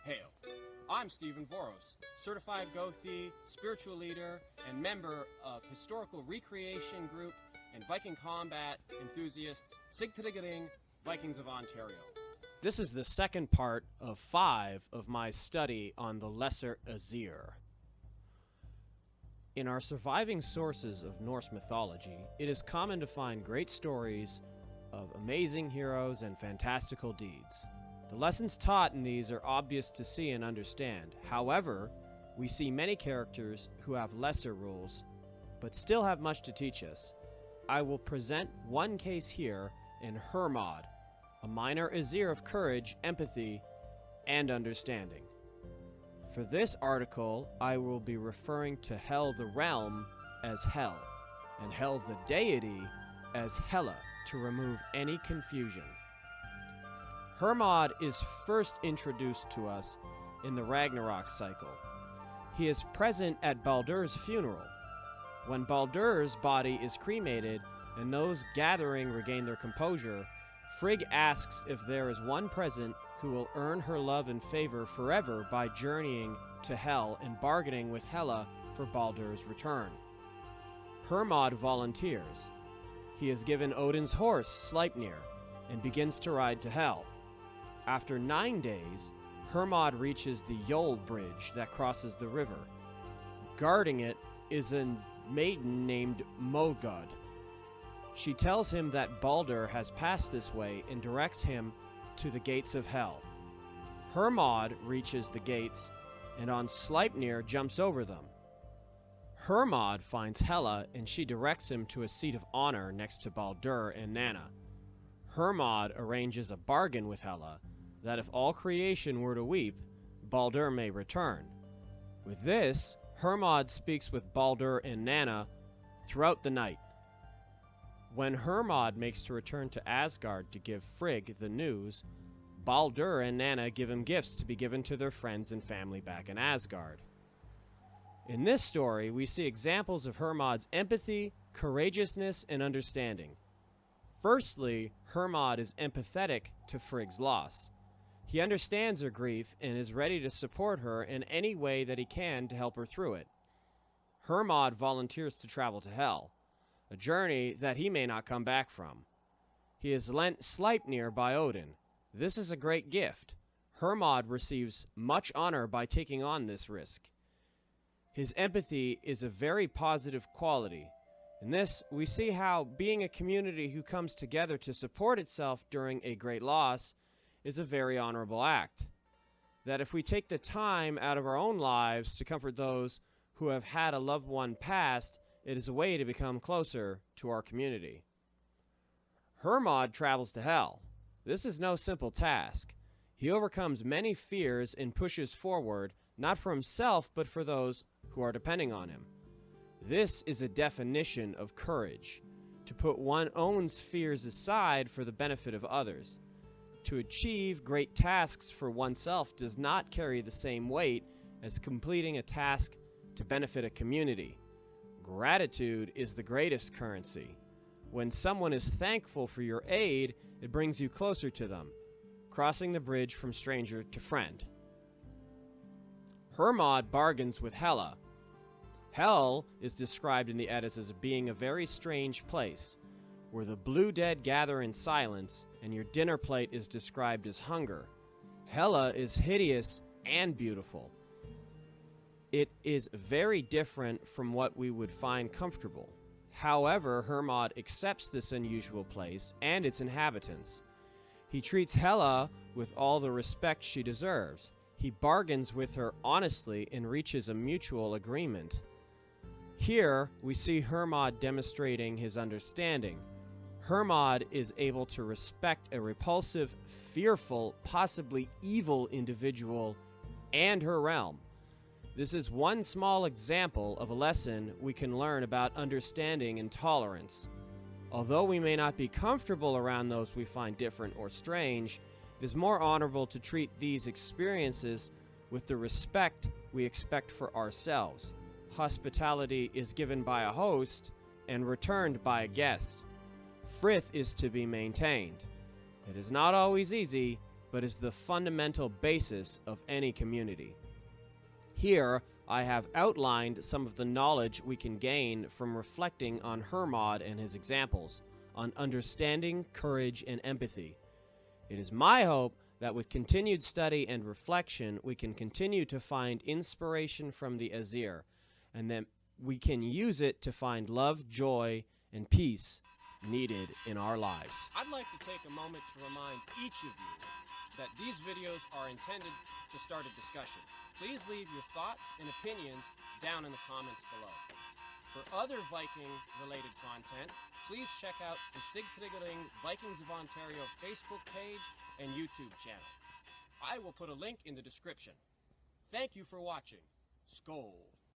Hail. I'm Stephen Voros, certified Gothi, spiritual leader, and member of historical recreation group and Viking combat enthusiasts Sigtrygging Vikings of Ontario. This is the second part of 5 of my study on the Lesser Aesir. In our surviving sources of Norse mythology, it is common to find great stories of amazing heroes and fantastical deeds. The lessons taught in these are obvious to see and understand. However, we see many characters who have lesser rules, but still have much to teach us. I will present one case here in Hermod, a minor Aesir of courage, empathy, and understanding. For this article, I will be referring to Hel the realm as Hel, and Hel the deity as Hela, to remove any confusion. Hermod is first introduced to us in the Ragnarok cycle. He is present at Baldur's funeral. When Baldur's body is cremated and those gathering regain their composure, Frigg asks if there is one present who will earn her love and favor forever by journeying to Hel and bargaining with Hela for Baldur's return. Hermod volunteers. He is given Odin's horse, Sleipnir, and begins to ride to Hel. After 9 days, Hermod reaches the Yol bridge that crosses the river. Guarding it is a maiden named Mogud. She tells him that Baldur has passed this way and directs him to the gates of Hel. Hermod reaches the gates and on Sleipnir jumps over them. Hermod finds Hela and she directs him to a seat of honor next to Baldur and Nanna. Hermod arranges a bargain with Hela that if all creation were to weep, Baldur may return. With this, Hermod speaks with Baldur and Nanna throughout the night. When Hermod makes to return to Asgard to give Frigg the news, Baldur and Nanna give him gifts to be given to their friends and family back in Asgard. In this story, we see examples of Hermod's empathy, courageousness, and understanding. Firstly, Hermod is empathetic to Frigg's loss. He understands her grief and is ready to support her in any way that he can to help her through it. Hermod volunteers to travel to Hel, a journey that he may not come back from. He is lent Sleipnir by Odin. This is a great gift. Hermod receives much honor by taking on this risk. His empathy is a very positive quality. In this, we see how being a community who comes together to support itself during a great loss is a very honorable act. That if we take the time out of our own lives to comfort those who have had a loved one passed, it is a way to become closer to our community. Hermod travels to Hel. This is no simple task. He overcomes many fears and pushes forward, not for himself, but for those who are depending on him. This is a definition of courage, to put one's own fears aside for the benefit of others. To achieve great tasks for oneself does not carry the same weight as completing a task to benefit a community. Gratitude is the greatest currency. When someone is thankful for your aid, it brings you closer to them, crossing the bridge from stranger to friend. Hermod bargains with Hela. Hel is described in the Eddas as being a very strange place, where the blue dead gather in silence, and your dinner plate is described as hunger. Hela is hideous and beautiful. It is very different from what we would find comfortable. However, Hermod accepts this unusual place and its inhabitants. He treats Hela with all the respect she deserves. He bargains with her honestly and reaches a mutual agreement. Here, we see Hermod demonstrating his understanding. Hermod is able to respect a repulsive, fearful, possibly evil individual and her realm. This is one small example of a lesson we can learn about understanding and tolerance. Although we may not be comfortable around those we find different or strange, it is more honorable to treat these experiences with the respect we expect for ourselves. Hospitality is given by a host and returned by a guest. Frith is to be maintained. It is not always easy, but is the fundamental basis of any community. Here, I have outlined some of the knowledge we can gain from reflecting on Hermod and his examples, on understanding, courage, and empathy. It is my hope that with continued study and reflection, we can continue to find inspiration from the Aesir, and that we can use it to find love, joy, and peace needed in our lives. I'd like to take a moment to remind each of you that these videos are intended to start a discussion. Please leave your thoughts and opinions down in the comments below. For other Viking-related content, please check out the Sigtryggling Vikings of Ontario Facebook page and YouTube channel. I will put a link in the description. Thank you for watching. Skål!